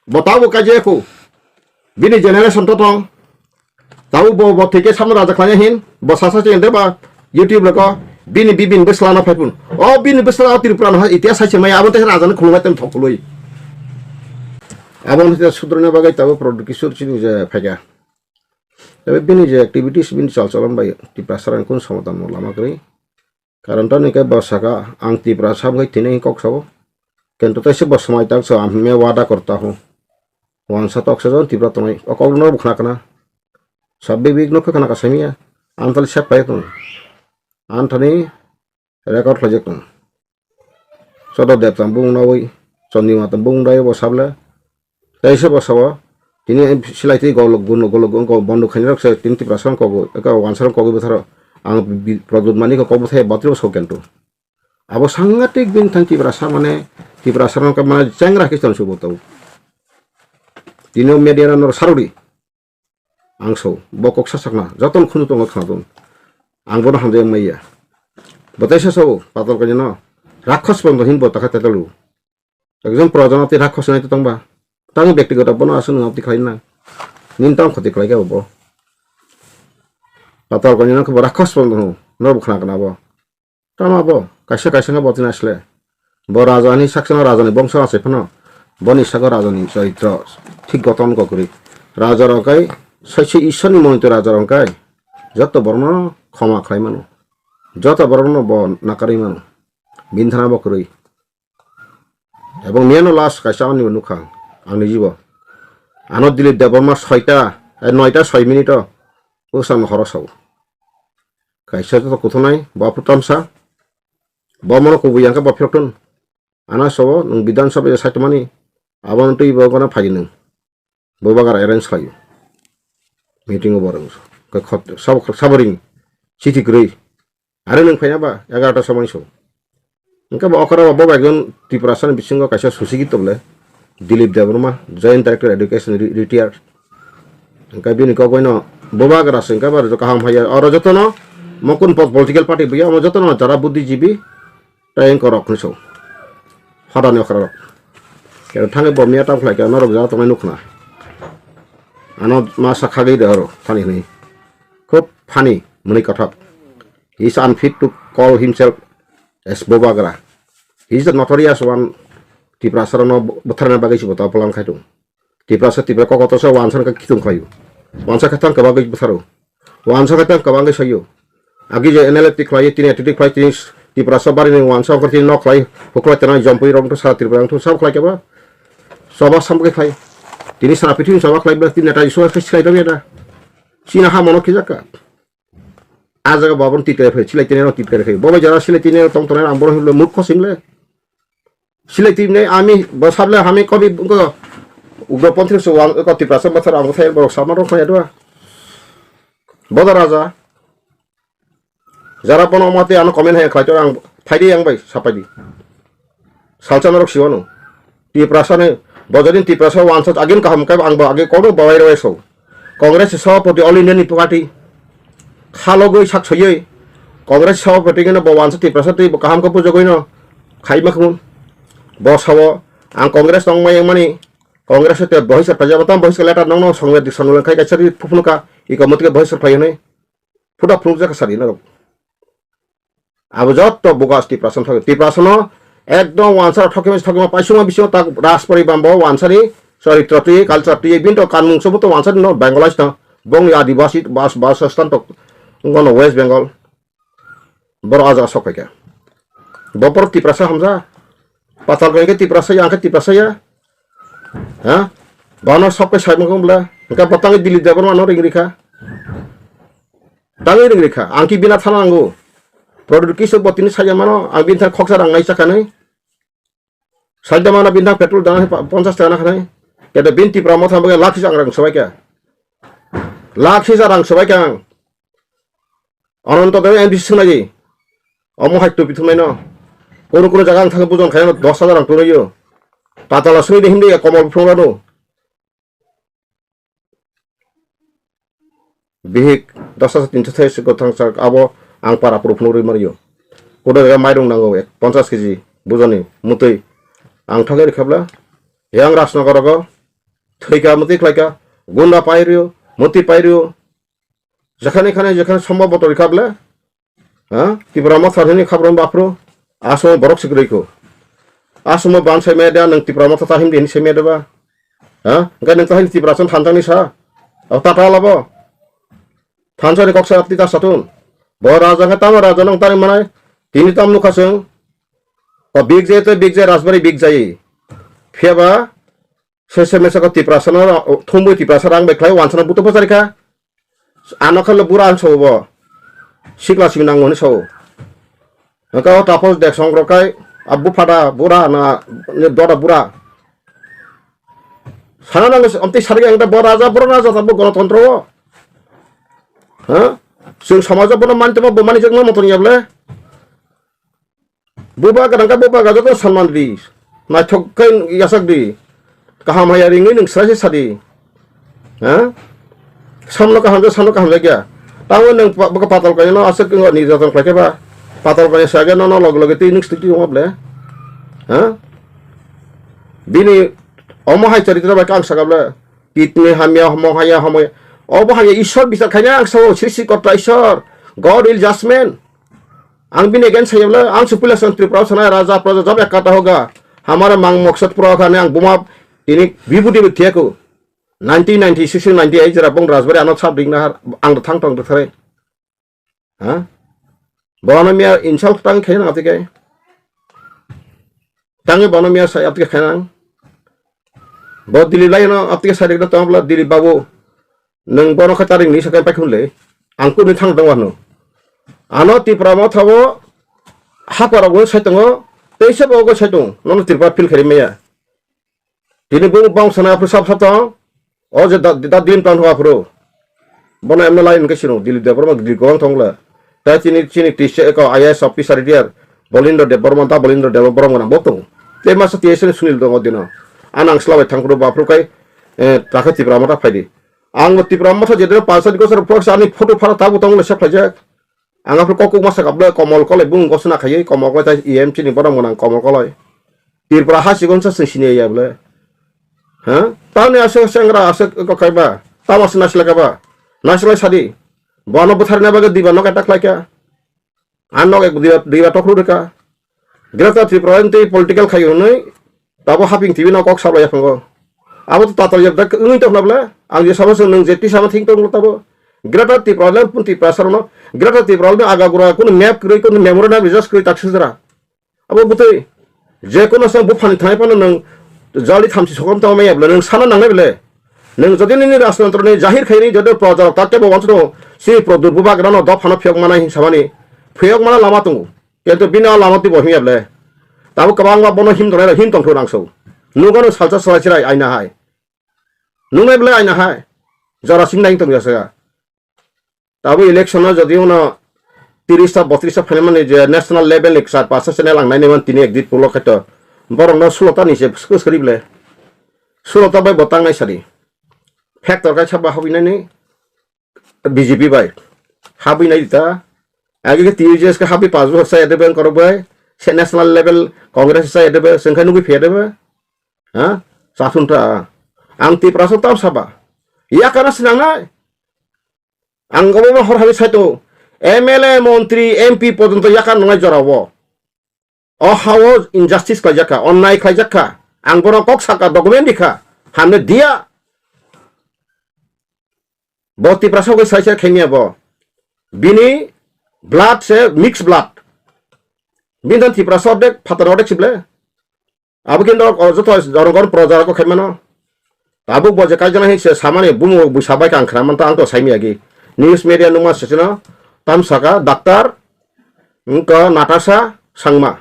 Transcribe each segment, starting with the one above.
Botabu kajeku. Bini generation totong. Tahu bo tike sama raja klanya hin. Bosasa ceng deba YouTube leko. Bini bibin beslana pun. Oh bini beslana tirpuran itias saja maya abon teh raja khulumai tem thokuloi. Abon teh sudrona bagai tahu produk kisur cini je faga. Tapi bini je activities bini calon bayi di pasaran kun samatan lama kali. Karena tu ni ke basaka angti prasam ke tini kok sabo. Kento teh sebab semai tak so me wada करता हूँ. Wan satu oksigen tiba tunai. Okol nol bukan kena. Sabbi big no kena kasemia. Antal siapa itu? Antani rekod project tu. Sodo dep tambung nawi. Sondi mah tambung daya bosabla. Teh sebab sawa. Ini silai ti golok kau bandu khanyak se tinti prasam kau wansaran kau besar. Ang produk mani kau besar bateri bos kento. Abo sangat bin tanti berasa mana ti berasaran ke mana cengrah kisah subuh tahu. Dino media nor sarudi. Angso bokok sasakna jatuh khunu tongak khanatun. Angbono hamde maya. Batai sasau patol kanyana. Rakhos pun hin botak tetalu. Ekjam projana ti rakhos nai tongba. Tang ব্যক্তিগত bono asun ngapti khaina. Nintang khoti klai ka bo. Patol kanyana ke rakhos pun nor bukhna kana bo. Tama bo. Kaisa nga botin asle. Bo rajani saksana rajani bongso ase phano. Boni sagar rajani chaitra ঠিক গঠন করি রাজা রকাই সৈছে ঈশ্বরনি মনোনীত রাজা রকাই যত বর্ণ ক্ষমা খাই মানু যত বর্ণ ব নাকারি মানু বিন্ধানা বকরই এবং মেনো লাস কাইসা আনি নুখা আনি জীব আনত দিলি দেবর্মা 6টা 9টা 6 মিনিট ওসাম হরসাও কাইসা তো কোথা নাই বাপুতামসা বমন কবুয়াঙ্কা বাফিরটন আনা সব নং বিধানসভা সাইতমানি আবন তুই বগনা ফাইনো Bobagar arrange kayu, meeting bareng, sabaring, city grey. Ada neng fanya ba, agar ada sama isu. Engkau bawa kerana bawa bagian di perasaan bising kau kasih susi gitu boleh. Dilip Devarma, Joint Director Education retired. Engkau bini kau no, Bobagar asing engkau baru kaham haya. Orang joto no, mungkin political party biar, mau joto no cara budi jibi, tayang korok niso. Hadan yang korok. Kalau thange bomnya tak lagi, orang jauh temen nukna. Ano masa kagay daharo funny ni খুব funny muni kathak he is unfit to call himself as Bobagara. He is the notorious one ti prasarana botharna bagai sibota polang khaitu ti prasa ti ko koto so wansan ka khitung khayu wansa khatang ka bagai botharo wansa khatang ka bagai sayo agi je NLF ti khlai tin attitude khlai tin ti prasa bari ni wansa ko tin no khlai hokla tena jompui rom to sa ti prang to sab khlai ka ba soba samke khlai Tini sana pitin sama klay belas tin neta isu kes klay dami ada. Sina ha mono kizaka. Aja ka babon tit kare phai silai tine no tit kare phai. Boba jara silai tine tong tone ambor hilo mukho simle. Silai tine ami basable hame kobi ko ugra ponthir so wan ko tiprasa bathar am thai borok samaro khaya dua. Boda raja. Jara pono mate ano komen hai khlai to ang phaidi ang bai sapadi. Salchanarok siwano. Tiprasa ne Bojarin tiprasa wansat agin kaham kai ang age kono bawai roe so Congress সভাপতি all Indian party খালগৈ সাকছयै Congress সভাপতি কেন wansat tiprasa ti kaham ka pujo goino Khaimah খুন বসাবো ang Congress tong may mani Congress te bohis pajabatam bohis letter nong songwe disonulan kai kachari pupnuka ikamutke bohis payone fuda pupja kasari na abo jotto bogas tiprasa no একদম ওয়ানসার ঠকিমা পাইসুমা বিষয় তা রাজপরি বাম্ব ওয়ানসারি চরিত্রটি কালচারটি বিন্ট কানুন সবুত ওয়ানসারি ন বেঙ্গলাইজ না বং আদিবাসী বাসস্থান তো গণ ওয়েস্ট বেঙ্গল বড় আজা সকাইকা বপর তিপ্রাসা হামজা পাতাল গয়কে তিপ্রাসা আংকে তিপ্রাসা হ্যাঁ বানর সবকে সাইমকমলা একা পতাঙ্গে দিলি দেবর মানো রিংরিখা তাঙ্গে রিংরিখা আংকি বিনা থানাঙ্গো produk kisah buat ini saja mana ang bintang khoksa rang ngai sakanai saja mana bintang petrol dana 50 টাকা kanai kada binti pramot hambaga lakhi rang sabai ka lakhi rang sabai ka অনন্ত দেবে এমপি শুনাই অমো হাইটো পিথুমাই ন কোন জায়গা থাকে বুজন খায় 10,000 রাং তোরইও পাতালা শুনি দেখিম দে কমল ফোংরানো বিহিক 10,300 গথাং সাক আবো ang para purupnuri mariyo kuda ga mairung nango 50 kg bujoni mutui ang thageri khabla yang rasnagar go থৈকা মতি খাইকা গুন্ডা পাইরিও মতি পাইরিও যেখানে সম্ভব তরিকা বলে হ্যাঁ ত্রিপুরা মাথা ধরে খাবরন বাপ্রো আসম বরক সিগ্রইকো আসম বান সাইমে দেয়া নং ত্রিপুরা মাথা তাহিম দিন সাইমে দেবা হ্যাঁ গাय नों ताहिम ত্রিপুরা सन थानजांनि सा टाटा लाबो थानसानि कक्सा तिता साथुन ब राजा ताम राजा नों तारि मानाय तिनि ताम नुखासों बिग जे राजबारि बिग जायो फेबा सेसे मेसाको ত্রিপুরা सन थुंबो ত্রিপুরা सन आं बेख्लाय वानसना बुतो पजारिखा आनखाल बुरा आनसोबो सिग्लासिम नांगोनि सौ नका तापस देख संग्रकाय अब्बु फादा बुरा ना दरा बुरा साना नांगो अमति सारगे आंदा बर राजा ताबो गणतन्त्र हाँ जों समाजाव बना मानतेमा बमानि जों मतन याबले बुबा गदांगा बुबा गाजो सन्मान दी नायथकै यासक दी गाहाम हाया रिङै नोंस्रासो सादि हाँ सामनो गाहामजो सामनो गाहामजो गया तावो नों पाताल गायनो आसक निर्यातन खायखेबा पाताल गाय सागे न लग लगे ती नों स्थिति दङब्ले हाँ बिनि अमहाय चरित्र बाय आं सागाब्ले कितने हामिया हमहाया हमय अबहाय ईश्वर बिचार खायना आं साव सृष्टिकर्ता ईश्वर गॉड विल जजमेंट आं बिन अगेंस्ट सायब्ले आं सुपिलेशन त्रिपुरा सनाय राजा प्रजा जब एकता होगा हमारा मांग मकसद पूरा खाने आं बुमा इनि विभूति बिथियाको 1996 98 जरा बंग राजबारि आनो साब दिंना आं थांग थांग थरे हां बनमिया इनसाल्ट तांग खायना आतिके तांगे बनमिया साय आतिके खायना बहुत दिल्ली लायनो आतिके सायदे तंबला दिल्ली बाबू नों बनो खतारिं नि सकाय पाखुनले आंखौ नि थांदों वानो आनो त्रिपुरा माथावो हापारावो सायतङो तैसे बावगो सायतङ नन त्रिपुरा फिल खरिमेया दिनै बुं बांसना प्रसाब साता अ जे दा दिन प्लान हुआफ्रो बना एमना लाइन केसिनो दिल्ली देबरमा दिल्ली गवां थंगला ता चिनि टिसे एको आईएएस अफिसार दियार बलिन्द्र देब बर्मा ता बलिन्द्र देब बर्मा ना बक्तो ते मासा टिएसन सुनिल दङ दिनो आनां स्लाबाय थांखरो बाफ्रुकाय ताखा त्रिपुरा माथा फायदि आं त्रिपुरा माथा जेदे पासनि गसर प्रक्स आनि फटो फारा ताबु तंगले सेफलायजाक आं आफर ककु मासा गाबले कमल कले बुं गसना खायै कमल कले ईएमसी नि बरम गोनां कमल कले त्रिपुरा हासिगनसा सिसिनि याबले हां ताने आसे सेंग्रा आसे कखायबा तामास नासलागाबा नासलाय सादि बनो बुथारना बागे दिबानो काटाखलायका आनो एक दिबा टकरु देका ग्रेटा त्रिपुरा इनते पॉलिटिकल खायो नै ताबो हापिं टिभि ना कक साबलाय फंगो आबो तातल जब तक उनि तखनाबले आं जे साबो नों जेति सामा थिंग तंग ताबो ग्रेटा त्रिपुरा पुंति प्रासरनो ग्रेटा त्रिपुरा आगा गुरा कुन मैप क्रय कुन मेमोरेंडम रिजर्व क्रय ताक्सजरा आबो बुतै जे कोनो सम बुफानि थानाय पानो नों जालि थामसि सकम ताव मैयाब्ले नों साना नांनाय बेले नों जदि नोंनि राजतन्त्रनि जाहिर खायनि जदि प्रजा ताते बवांसनो सि प्रदुर बुबाग्रानो द फाना फियक माना हिसाबानि फियक माना लामा दङ किन्तु बिना लामा ति बहियाब्ले ताबो गोबां बनो हिम दनाय हिम तंथो नांसौ नुगानो सालसा सलायसिराय आइना हाय नुनाय बेले आइना हाय जरा सिं नायन तंग जासगा ताबो इलेक्शना जदि उना 30 ता 32 ता फाइनाल माने जे नेशनल लेवल नि सात पास से लांनाय नेमन तिनि एक दित पुलो खत बरंना 16 ता निसे स्करिबले 16 बाय बतांनाय सारि फैक्टर का छबा हबिनानै बीजेपी बाय हाबिनाय ता आगे टीजेएस का हाबि 5 वर्ष से एडबेन करबाय से नेशनल लेवल कांग्रेस से एडबे संखाय नुगि फेदबे हां साथुनता आं त्रिपुरा सताव साबा या काना सिनांनाय आं गबो हर हाबि साइतो एमएलए मंत्री एमपी पर्यंत या कान नङाय जरावो अ हाव इनजास्टिस खायजाखा अन्याय खायजाखा आं बरो कक साका डकुमेन्ट दिखा हामने दिया बत्ती प्रसव साइसे खेनियाबो बिनि ब्लाड से मिक्स ब्लाड बिनदान त्रिपुरा सदे फातरदेक सिबले आबो किन्तु जतो जरंगर प्रजा को खेमानो आबो बजे काजना हिसे सामाने बुमु बुसाबाय कां खरामन ता आंतो साइमियागी न्यूज मीडिया नुमा सेसना तामसाका डाक्टर उनका नाटासा सांमा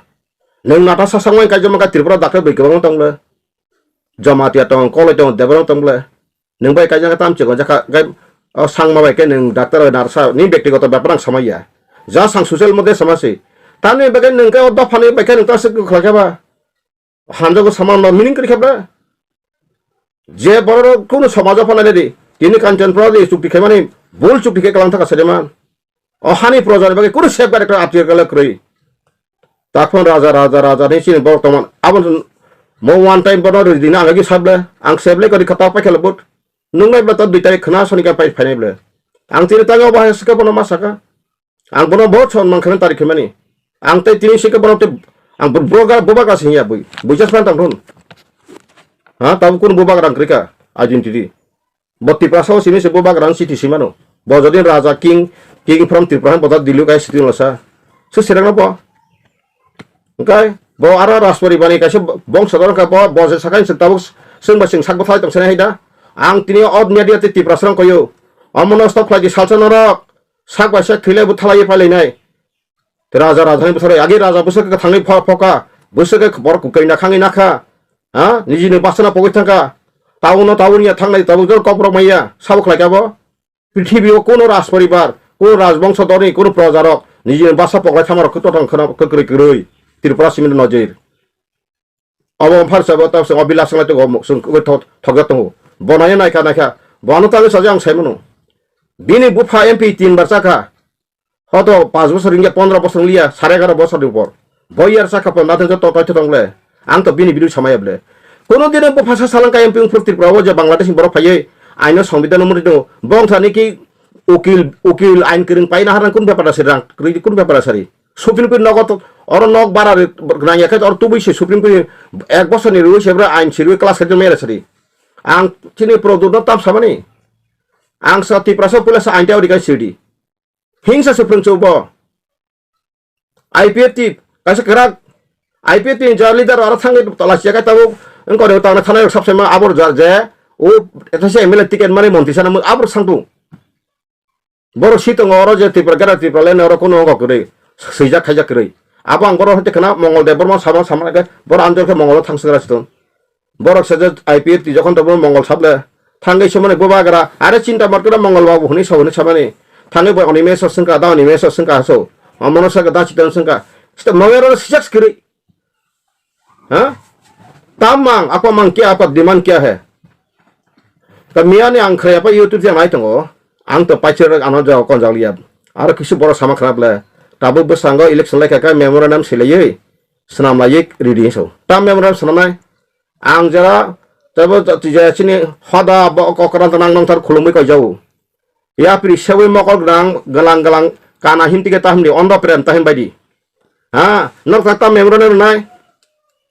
नों नाटासा सांमा काजमा का त्रिपुरा डाक्टर बैगोबां तंगले जमातिया तंग कले तंग देबरं तंगले नों बाय काजना तामचेगो जाका गाय सांमा बाय के नों डाक्टर नार्सा नि व्यक्तिगत ब्यापार समया जा सांग सोशल मध्ये समासे ताने बगे नों का दफाने बाय के नों तासे खलाखाबा हानजोगो समान मिनिं करिखाबा जे बरो कोनो समाज फानाने दे तिनि कांचनपुरा दे चुक्ति खेमाने बोल चुक्ति के कलां थाका सदेमान अहानि प्रजा बगे कोनो सेफ डाइरेक्टर आर्टिकल क्रय ताखन राजा ने सिन बर्तमान आबन Mo one time bono di na lagi sable ang seble ko di kata pa kelebut nungai bata 2 tarik khna soni ka pai phane ble ang tini tango bahas ka bono masaka ang bono bot son mang khana tarik khmani ang tai tini sika bono te ang broga boba ka sinya bui bujas pan tang run ha tabu kun boba rang krika ajin tidi botti praso sini se boba rang siti simano bojodin raja king from Tripura boda dilu kai siti losa su serang apa okay bo ara raspori bani kaise bong sador ka bo boje sakai setabuk sing basing sak bathai tong sene haida ang tini od media te tiprasrang koyo amono stock lagi salsa norok sak basa khile bu thalai palai nai raja rajani bosore age raja bosore ka thangai phoka bosore bor ku kaina khangi nakha ha nijini basana pogoi thangka taউনিয়া থাংনাই তাবুজর কপর মাইয়া সাবক লাগাবো পৃথিবীও কোন রাজ পরিবার কোন রাজবংশ দরে কোন প্রজারক নিজের বাসা পকলাই থামার কতটাং ককরে কই ত্রিপুরা সিমেন্ট নজের অবম ফারসাবো তাবসে অবিলাস লাইতে গম ঠগত বনায় নাইকা নাইকা বনতালে সাজাং সাইমনো বিনি বুফা এমপি 3 বার চাকা হয়তো 5 বছর ইংগে 15 বছর লিয়া 11.5 বছরের উপর বইয়ার চাকা পর নাতেন যত তথ্য দংলে আং তো বিনি বিরু সামায়াবলে কোনো দিনে ভাষা সালাঙ্কা এমপি ত্রিপুরা যে বাংলাদেশ বড় ফাইয়ে আইন সংবিধান মধ্যে বংশা নাকি উকিল আইন করিং পাই না হারান কোন ব্যাপার আছে কোন ব্যাপার আছে সুপ্রিম কোর্ট নগদ অর নগ বাড়ার নাইয়াকে অর তুবইছে সুপ্রিম কোর্ট 1 বছর নি রুই সেবরা আইন সিরুই ক্লাস খেতে মেরে সারি আং চিনি প্রদুন তাপ সামানি আং সা ত্রিপুরা পুলিশ আইনটা ওদিকে সিডি হিংসা সুপ্রিম চৌব আইপিএফটি কাছে করা আইপিএফটি যার leader R থাঙ্গে তলাসিয়া Tabo engkau dah tahu nak thana sabse ma abor jar je o eta se emele tiket mari monti sana abor sangtu boro sitong oro je tipra gara tipra len oro kono ngok kre seja khaja kre abang boro hote kana mongol de bor ma sama ga bor andor ke mongol thangsagra siton boro seja IPF ti jokhon to mongol sable thangai somane boba gara are cinta markera mongol babu huni sawne samane thangai boy oni meso sangka da oni meso sangka so amono sa ga da chitan sangka sta mawero sijak kre ha tamang apa mang kia apa demand kia hai kamian yang kaya apa YouTube yang lain tengok ang tu pacar anak jauh kon jauh lihat ada kisi boros sama kerap le tabu bersanggo election lek kakak memorandum silai senam lagi reading so tam memorandum senam lagi ang jara tabu tijaya sini hada kokoran tenang nong tar khulumai kau jauh ya pri sewe mokol galang kana hinti ke tahun di ondo prem tahun badi ha nor kata memorandum nai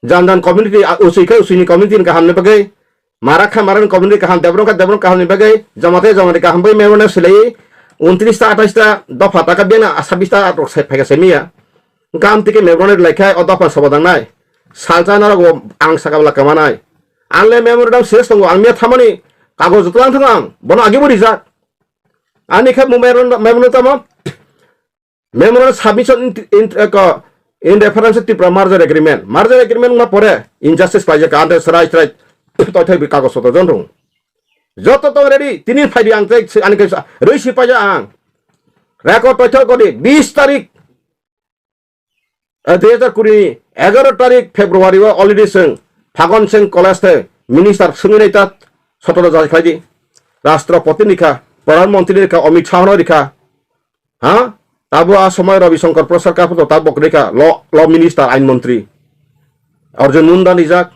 jandan community usini community ka hamne bagai marakha maran community ka ham devron ka hamne bagai jamate ka ham bai memorandum silai 29 ta 28 ta dafha ta ka bena 26 ta ator sai phega semia gam tike memorandum lekhai o dafha sabadang nai saljana ro ang sakabla kamanai anle memorandum ses tongo angmia thamani kagoj tulang thang bono age bori jak ani kha memorandum submission in reference to merger agreement ma pore injustice paje ka ante sarai to thai bi kagos to jonrung joto to ready tini faidi ang tai ani ke reisi paja ang record to ko di 20 tarik 2020 11 tarik February wa already sing Phagon Singh college the minister sungni ta sotoro jai khaidi রাষ্ট্রপতি নিখা প্রধানমন্ত্রী নিখা অমিত শাহ নিখা হ্যাঁ তাবো সময় রবিশঙ্কর প্রসাদ কাপতো তাবো রেখা law minister আইনমন্ত্রী অর্জুন মুন্ডা নিজাক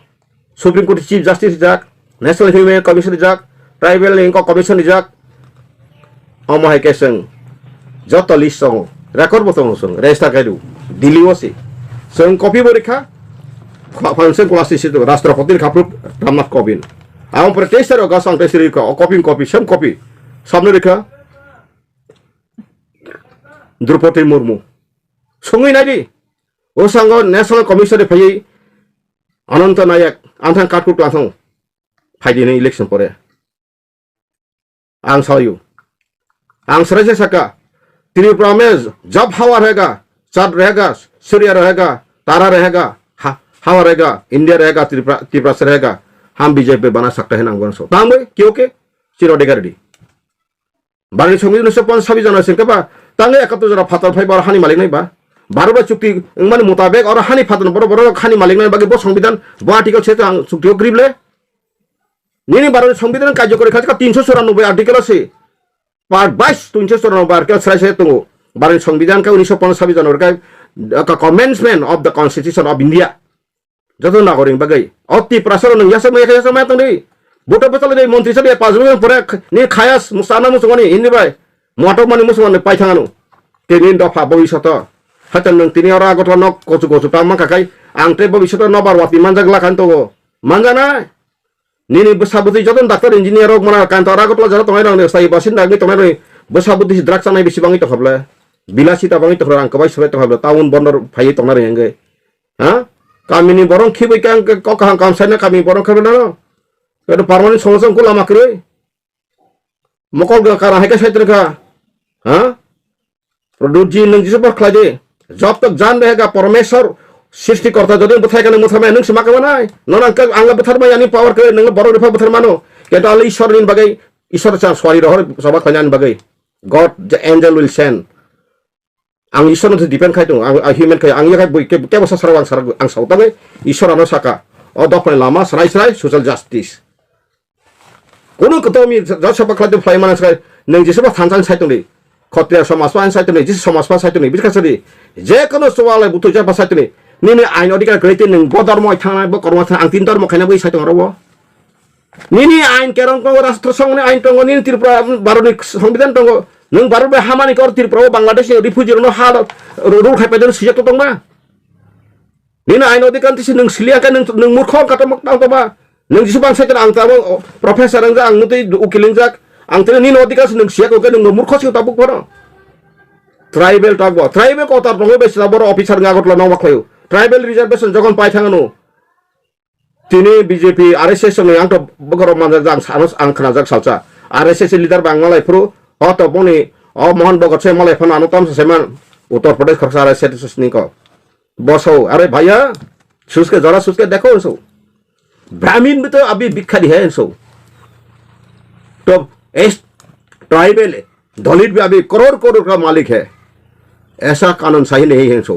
supreme court chief justice নিজাক national human commission নিজাক tribal link commission নিজাক অমহাই কেসং যত লিস্ট সং রেকর্ড বতং সং রেজিস্টার কাইদু দিল্লি ওসি সং কপি বরিখা ফাংশন ক্লাসিস রাষ্ট্রপতির খাপ্রুপ রামনাথ কোবিন্দ আম পরে টেস্টার গাসং টেস্টার কপি সেম কপি সামনে রেখা দ্রৌপদী মুর্মু সঙ্গই নাইদি ও সঙ্গ ন্যাশনাল কমিশনে ফাই অনন্ত নায়ক আনথাং কাটকুট আনথাং ফাইদিনে ইলেকশন পরে आं सायु आं सराइसे सका त्रिपुरा में जब हवा रहेगा चांद रहेगा सूर्य रहेगा तारा रहेगा हवा रहेगा इंडिया रहेगा त्रिपुरा से रहेगा हम बीजेपी बना सकते हैं नांगवन सो तांबे क्योंकि चिरोडेगा रेडी बारनि संविधान से 5 जना से केबा तांगे 71 जना फातर फाइ बार हानि मालिक नै बा 12 चुक्ति माने मुताबिक और हानि फातर बरो हानि मालिक नै बागे बो संविधान बो आर्टिकल से चुक्तिओ ग्रिबले निनी भारत संविधान कार्यकरी खाजका 394 आर्टिकल আছে पार्ट 22 394 आर्टिकल सराइसे दङ भारत संविधान का 1950 जनवरी का commencement of the constitution of India যত নাগরিক বাগৈ অতি প্রাসর নং ইয়াসা মায়া তংদি বুটো বেতাল দে মন্ত্রী সাথে 5 বছর পরে নি খায়াস মুসানা মুসুমানি ইনি ভাই মটো মানি মুসুমানি পাইথাঙানো তিনি দফা ভবিষ্যৎ হাতন নং তিনি আর আগত নক কচু কচু তামা কাকাই আংতে ভবিষ্যৎ নবার ওয়াতি মানজাগ লাখান তো মানজানা নিনি বসাবুতি যতন ডাক্তার ইঞ্জিনিয়ার রক মানা কান তো আগত যারা তোমায় রং সাই বাসিন দাগনি তোমায় বসাবুতি দ্রাগ চানাই বেসিবাङै তো হবলে বিলাসিতা বাङै তো আং কবাই সবাই তো হবলে টাউন বন্দর ফাই তংনা রেঙ্গে হ্যাঁ কামিনি বরং খিবই কাং ককাহাং কামসাইনা কামি বরং খাবে না এটা পার্মানেন্ট সমস্যা কো লামা করে মকল কারা হাইকা সাইতনকা হ্যাঁ প্রদুজি নং जिसे पर खलाजे जब तक जान रहेगा परमेश्वर सृष्टिकर्ता जदि बथाय काने मुथामा नों सिमा का बनाय नन आंगा बथारमा यानी पावर करे नों बरो रेफा बथार मानो केटा आले ईश्वर नि बागै ईश्वर चा सॉरी रहर सभा खनान बागै God the angel will send आं ईश्वर न डिपेंड खाइतो आं ह्यूमन खाइ आं याखाय बय के बसा सरव आं सावतागै ईश्वरानो साका अ दफाय लामा सराय सराय सोशल जस्टिस कोनो कतमी जसबा खलादे फ्लाइ मानसखाय नों जेसेबा थानसान साइतोंलै खत्रिया समाजपा साइतोंलै जिस समाजपा साइतोंलै बिखासरि जे कोनो सवाल बुतु जाबा साइतोंलै निनि आइन अधिकार गैते नों बदर्म थांनाय ब कर्म थां आं तीन धर्म खायना बै साइतों रबो निनि आइन केरं को राष्ट्र संघनि आइन दङ निनि त्रिपुरा भारतनि संविधान दङ नों भारत हामानि कर त्रिपुरा बांलादेश रिफ्यूजी नो हा रुल खायपादों सिजेक्ट दंबा निनि आइन अधिकार तिसि नों सिलियाका नों मूर्ख काटमक दांतबा नों जिसेबां साइतों आं ताबो प्रोफेसर जा आं नतै उकिलिं जाक आं तने निनि अधिकार नों सियाको के नों मूर्ख सिउ ताबुक बरो ट्राइबल टागबो ट्राइबल को तार दङ बेसे बरो अफिसार गागतला नवा खयो ट्राइबल रिजर्वेशन जगन पाइ थाङानो तिनी बीजेपी आरएसएस नै आं तो बगर मानजा जां सानस आं खना जाक सालचा आरएसएस लिडार बांगलाय फ्रु ह तो बनि अ मोहन बगत से मलाई फन अनुतम सेमान उत्तर प्रदेश खरसा आरएसएस नि को बसौ अरे भैया सुसके जरा सुसके देखो सो ब्राह्मण भी तो अभी भिखारी है सो तो इस ट्राइबल दलित भी अभी करोड़ करोड़ का मालिक है ऐसा कानून सही नहीं है सो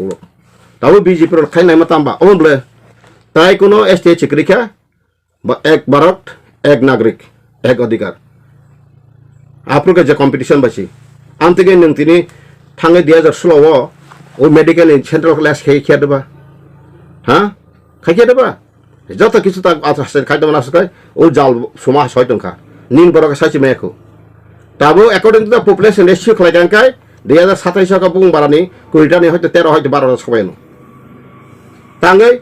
तब बीजेपी खाई नहीं मतंबा ओन बोले ताई कोनो एसटी चिक्रिका एक भारत एक नागरिक एक अधिकार आप लोग जो कंपटीशन बची आंतगे नों तिनी थांगे 2016 ओ मेडिकल सेंट्रल क्लास खेया देबा हां खाइया देबा जत किछु त आथासे खाइदो नासकाय ओ जाल समा सयतंखा निन बरका साइचे मेखौ ताबो according to the population ratio खलायगानकाय 2027 का बुं बारानि कुरिटानि हयतो 13 हयतो 12 सबायनो तांगै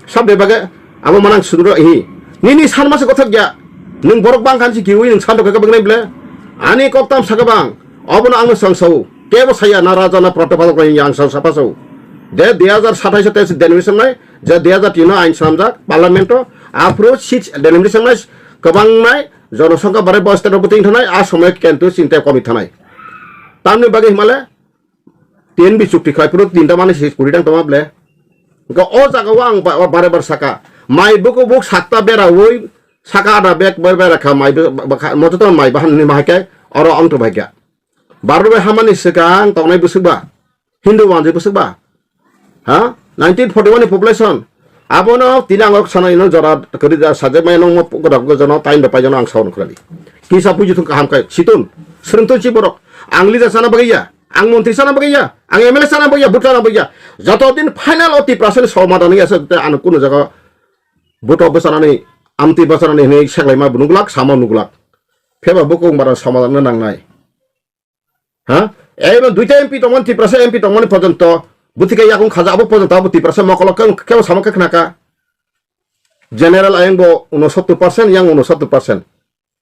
सब बेबागे आबो मानां सुदुर हि निनि सानमासे गथक गया नों बरक बां खानसि किउइ नों सानदो का बगनाय ब्ले आनि कक्ताम सगाबां अबनो आंनो संसौ केबो साया ना राजा ना प्रोटोकॉल को यांग सापासौ दे 2027 तेस डेलिमिनेशन नाय जे 2003 आइन सामजाक पार्लियामेंट आफ्रो सिट डेलिमिनेशन नाय गोबां नाय जनसंख्या बारे बस्तर बतिं थानाय आ समय केन्टु चिन्ता कमि थानाय तामनि बागे हिमाले तीन बि चुक्ति खायपुर तीनटा माने सिस कुरिदां तमा ब्ले ग ओ जागाव आं बारे बार साका माइ बुको बुक सातटा बेरा वइ साका आदा बेक बेरा खा माइ मजतो माइ बाहान नि माहाके अर अंत भाग्या बारबे हामानि सिगां तंनाय बुसुबा हिन्दू वानजे बुसुबा हा 1941 नि पपुलेशन आबोनो तिनांग सानायनो जरा करिदा साजे मायनो गदक जनो टाइम बपाय जनो आं सावन खरालि किसा पुजु थुं काहामखाय सितुन स्रंतो चिबरक आंगलि जा साना बगैया आं मंत्री साना बगैया आं एमएलए साना बगैया बुटाना बगैया जतो दिन फाइनल अति प्रासन समाधान यास आन कुनु जगा बुटो बसानानै आमति बसानानै नै सेगलायमा बुनुगलाक सामा नुगलाक फेबा बुको बारा समाधान नांनाय हा एबो दुइटा एमपि तमन ति प्रासे एमपि तमन पर्यन्त बुतिका याकुं खाजाबो पर्यन्त बुति प्रासे मकलक केव सामका खनाका जनरल आयंगो 69% yang 69%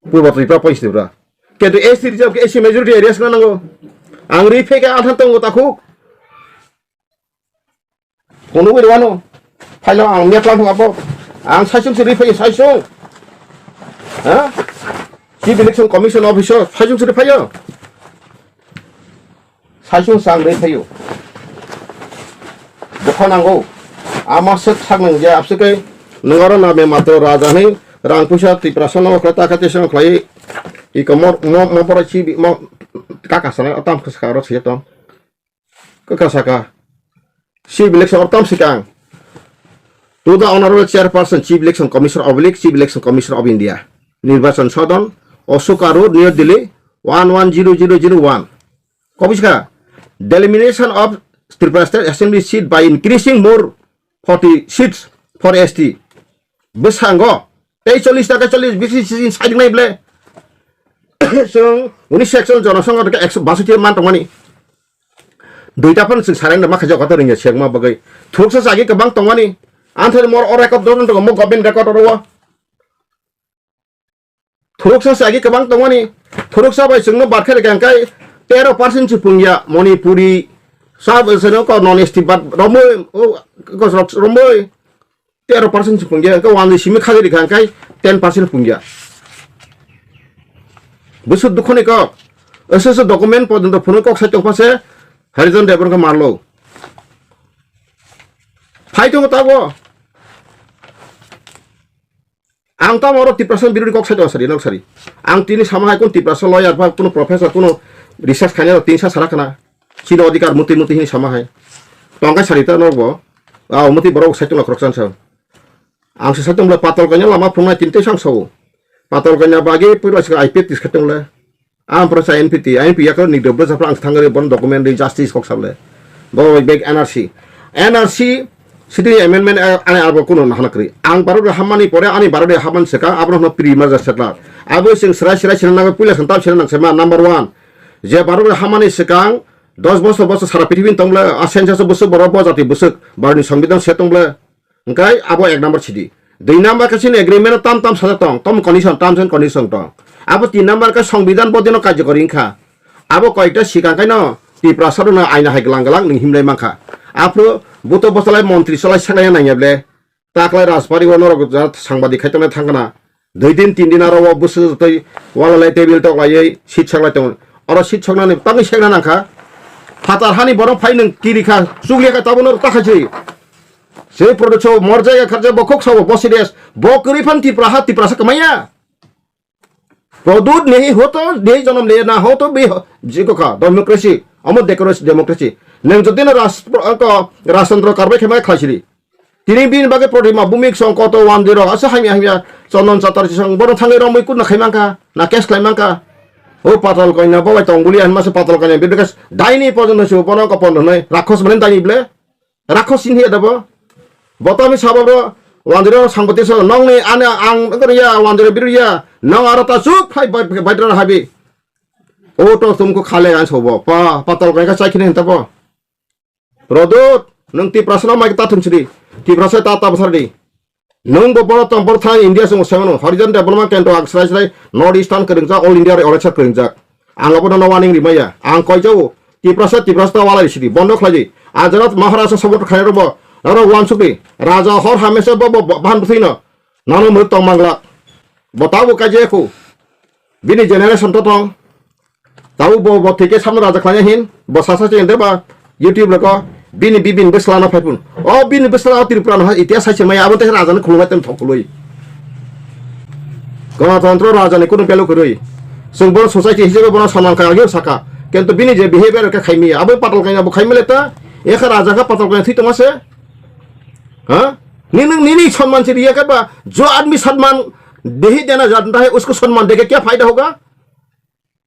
पूर्व त्रिपुरा पैसिब्रा केतु ST reserve SC majority areas नांगो आं रिफेके आथा तंगो ताखु कोनो बेवानो फाइल आं मेप्लान हगाबो आं साइसुं से रिफे साइसुं हा चीफ इलेक्शन कमिशन ऑफिसर साइसुं से रिफायो साइसुं सांग रिफायो बखनांगौ आमासे थांनां जे आपसेकै नंगारो नामे मात्र राजानि रां पैसा त्रिपुरासन खता खातेसन खलाय इकमर म परछि म काकासना अताम खसखारो छियतम ककासाका चीफ इलेक्शन अताम सिकां to the honourable chairperson chief election commissioner oblique chief election commissioner of India Nirvachan Sadan Ashoka road new Delhi 110001 कबिसका delimitation of Tripura State Assembly seat by increasing more 40 seats for ST besanggo এই 40 টাকা 40 বেশি সাইডিং নাই বলে जों 19 জনসংখ্যা 162 মান दंमानि दुइटाफोर जों सारायनो माखासे जगत रोङो सेगमा बगै थुरसा जागि गोबां दंमानि आन्थार मर अ रेकर्ड दं दं म गभर्नमेन्ट रेकर्ड दङ थुरसा जागि गोबां दंमानि थुरसा बाय जोंनो बारखे गांखाय 13% सुपुंया मणिपुरी साब जोंनो को नन एसटी बात रमै ओ गजरक रमै 13% सुपुंया को वाननि सिमि खागि गांखाय 10% पुंया बुसुद दुखनि को एसएस डकुमेन्ट पर्यन्त फुन कक साइटक पासे हरिजन देवरखौ मारलो फाइटो ताबो आं ता मरो 3% बिरुदि कक साइटक सारि नक सारि आं तिनि सामाहाय कोन 3% लयार बा कुनो प्रोफेसर कुनो रिसार्च खाने 300 सारा kana चिनो अधिकार मुति मुति हिनि सामाहाय तंगाय सारिता नरबो आ मुति बरो साइटक नखरकसान सा आं से साइटक पातल गnya लामा फुंनाय तिनते सांसौ पातल गnya बागे पुरस आईपी तिसखतंले आं प्रसा एनपीटी आईपी याको निदब्र जाफ्रा आं थांगरे बन डकुमेन्ट जस्टिस कक साबले बो बेग एनआरसी सिटी अमेंडमेंट आने आबो कुनो नहानक्रि आं बारो हामानि परे आनि बारो हामान सेका आब्रो न प्रिमार जासेला आबो सिं सराय सराय सिनांगो पुलिस खन्ताब सिनांग सेमा नंबर 1 जे बारो हामानि सेकां 10 बছর सारा पृथ्वी तंगले आसेनसासो बसो बरो बजाति बसो बारनि संविधान से तंगले ओंखाय आबो 1 नंबर सिदि 2 नंबर कासिन एग्रीमेंट ताम ताम साजा तंग तम कंडीशन टर्म्स एंड कंडीशन तंग आबो 3 नंबर का संविधान बदिनो कार्यकरी खा आबो कयटा सिगांखाय न तिप्रासर न आइना हाय गलां गलां नों हिमलाय माखा आफरो बुतो बसलाय मंत्री सलाय सालाय नायब्ले ताकलाय राजबारि वनर सांबादिक खायतने थांगना 2 दिन 3 दिन आरो बसो तै वालालाय टेबिल टकलायै सिट सालाय तंग अर सिट सकनानै तांगै सेगना नाखा फातार हानि बरं फाइ नों किरिखा सुग्लिया ताबनो ताखासै से प्रदक्ष मरजाया खरजा बखक साव बसिदेस बकरिफान तिप्रासा कमाया प्रदूत नहीं हो तो दे जन्म ले ना हो तो बे जिको का डेमोक्रेसी अमर डेमोक्रेसी नों जदिन राजतंत्र कारबाय खेमाय खासिरि तिनि बिन बागे प्रतिमा भूमिक संकट 10 आसे हामिया चन्दन चातारजि सं बर थाङै रमै कुन खायमांका ना केस खायमांका ओ पातल कइना बबाय तंगुली आनमासे पातल कइना बिदकास दाइनि पर्यन्त सो बन का पन्दनै राखस माने दाइनि ब्ले राखस सिन हे दबो बतामी साबरो वान्दिरो सांबते सो नंनि आने आं गरिया वान्दिरो बिरुया नंग आरता सुख फाइ बाइद्रा हाबि ओ तो तुमको खाले आन सोबो पातल कइना चाइखिने हन्तबो रदोत नों ति प्रश्न माइ ता थुनसिरि ति प्रश्न ता बसरदि नों बबर तम बरथा इंडिया सं सेमनो हरिजन डेभलपमेंट केन्द्र आक्सराय नॉर्थ ईस्टर्न करिंजा ऑल इंडिया रे अरेचा करिंजा आंगाबो न वार्निं रिमाया आं कयजौ ति प्रश्न वाला सिरि बन्द खलाजि आजरात महाराष्ट्र सबट खायरबो नरो वानसुकि राजा हर हमेशा बब बान फैनो नानो मृत मांगला बताओ काजेखौ बिनि जेनेरेशन तो दं ताउ बब थेके सामने राजा खाने हिन बसासा चेंदे बा यूट्यूब लको बिनि बिबिन बेसलाना फाइपुन ओ बिनि बेसला त्रिपुरा न इतिहास साइसे माय आबो ते राजा ने खुलुमाय तेम थकलुय गणतंत्र राजा ने कुनु पेलो करय जों बर सोसाइटी हिसाबै बना सनमान खायो साका किंतु बिनि जे बिहेवियर के खाइमी आबो पातल कायना बो खाइमेलेता एखा राजा का पातल कायना थैतमासे हाँ नी सम्मान से दिया कर जो आदमी सम्मान नहीं देना जानता है उसको सम्मान देके क्या फायदा होगा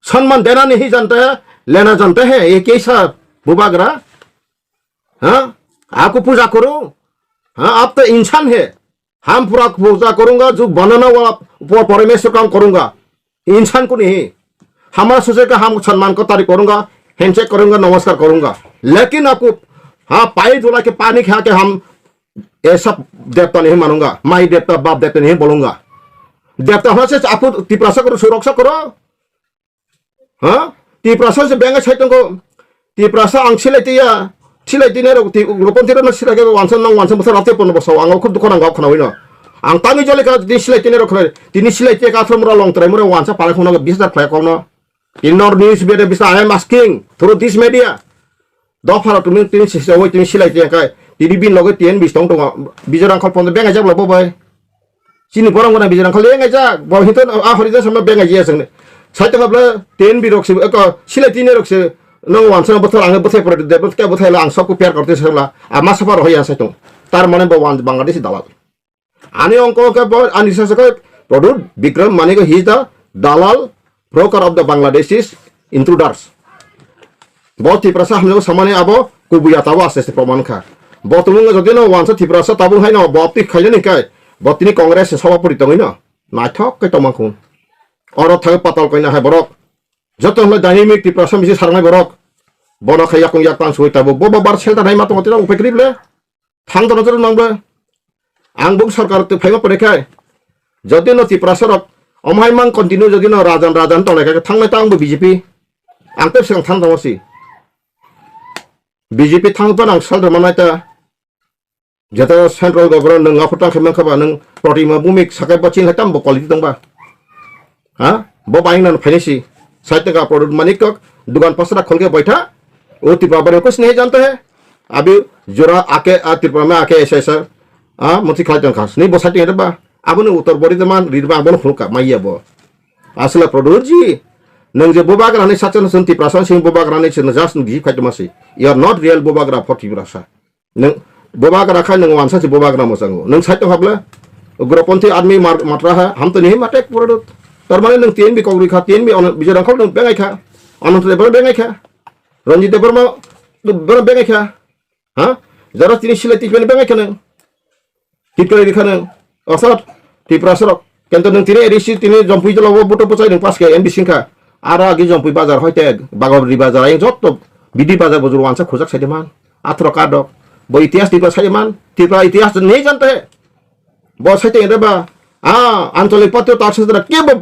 सम्मान देना नहीं जानता है लेना जानता है ये कैसा बुबागरा हाँ आपको पूजा करो हाँ आप तो इंसान है हम पूरा पूजा करूंगा जो बनाना वाला परमेश्वर काम करूंगा इंसान को नहीं हमारा सोचेगा हम सम्मान को तारीफ करूंगा हैंडशेक करूंगा नमस्कार करूंगा लेकिन आपको हाँ पाई धुला के पानी खा के हम ऐसा देवता नहीं मानूंगा माई देवता बाप देवता नहीं बोलूंगा देवता होने से आपको तिप्रासा करो सुरक्षा करो हाँ तिप्रासा से बेंगा छाइतों को तिप्रासा आं सिलाइतिने रोपन तिरो न सिलाइके वानसन नंग वानसन बसर राते पन बसाव आं खुद दुखन आं खनावैनो आं तांगि जले का दि सिलाइतिने रखले तिनि सिलाइते का थ्रमरा लं ट्राइ मुरे वानसा पाले खनो 20000 फ्लाइ कौनो इन नॉर न्यूज बेदे बिसा I am asking through this media दफारा तुमि तिनि सिसावै तिनि सिलाइते काय तिनि बिन लगे 10 20 दं बिजर आंखल पन बेंगा जाब लबबाय सिनि बरं गना बिजर आंखल लेंगा जा बहित आ हरिजा सम बेंगा जिया संने साइते गाबले 10 बि रक्से एक सिलाइतिने रक्से नों वानसन बथर आंगे बथाय पर दे बथके बथायला आं सबको प्यार करते सला आ मा सफा रहिया साइतो तार माने बवान बांग्लादेशी दालाल आनि अंक के ब आनि ससके प्रदूत विक्रम माने को ही द दालाल broker of the Bangladeshis intruders बहुत ही प्रसा हम लोग सामान्य अब कुबुया तावा आसे प्रमाण खा বর্তমানে যদি না ওয়ানসা ত্রিপুরাসা তাবুং হাই না বতি খাইলে নিকাই বতিনি কংগ্রেস সভাপতি দङै না নাইথক কে তমাখুন অর থাকে পাতাল কইনা হাই বরক যত হলো ডাইনামিক ত্রিপুরাসা মিছে সারনাই বরক বড় খাইয়া কং ইয়াক তান সই তাবো ববা বার সেলটা নাই মাতো মতে উপায়ক্রিবলে থাং দনজর নাংবে आं बुक सरकार तो फाइमा परेखाय जदि न त्रिपुरासरक अमहाय मां कन्टिन्यू जदि न राजान तलायखाय थांनाय तांबो बीजेपी आं तो सिगां थां दङसि बीजेपी थांबा आं साल दमानायता जता सेंट्रल गभर्नमेंट नों आफुटां खेमन खाबा नों प्रतिमा भूमिक साकाय बचिन हाताम बो क्वालिटी दंबा हा बो बाइंग न फाइनेसि साइट का प्रोडक्ट मानिक दुकान पसरा खोल के बैठा वो त्रिपुरा बारे कुछ नहीं जानते हैं अभी जोरा आके त्रिपुरा में आके ऐसा मथि खालायदों खास नहीं बसाइटिं हेदबा आबोनो उत्तर बरिदमान रिदबा आबोनो खुलका माइया बो आसला प्रदुरजी नों जे बोबाग्रानि साचन सन्ति प्रासन सिं बोबाग्रानि सिन जास्ट गिफ खायदमासि यू आर नॉट रियल बोबाग्रा फॉर त्रिपुरासा नों बोबाग्रा खाय नों वानसा से बोबाग्रा मोजांगो नों साइटो हाबले उग्रपन्थी आर्मी मात्रा है हम तो नहीं माटे पुरो तरमाने नों टीएनबी कांग्रेस खा टीएनबी बिजरांखौ नों बेंगायखा अनंत देबर बेंगायखा रंजित देबर मा बेंगायखा हा जरा तिनि सिलाइति बेंगायखा नों टिपले दिखानो असर त्रिपुरासरक केंतो नों तिने एरिसि तिने जम्पुइ जलाव बटो पचाइ नों पास के एमबी सिंखा आरो आगि जम्पुइ बाजार हयते बागबरी बाजार आइ जत्त बिदि बाजार बजुर वानसा खोजाक साइदेमान आथ्र कादक बो इतिहास त्रिपुरा साइदेमान त्रिपुरा इतिहास नहीं जानते बो साइते एदबा आंचलिक पत्यो तारसदरा केबो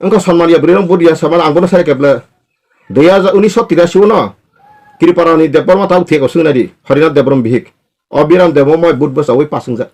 अंको सम्मानिया ब्रिरं बुदिया समान आंबोनो सारे केबले 1983 न कृपारानि देबबर्मा ताउ थेको सुनादि हरिनाथ देबरम बिहिक अबिराम देबमय बुद्धबसा वे पासंजा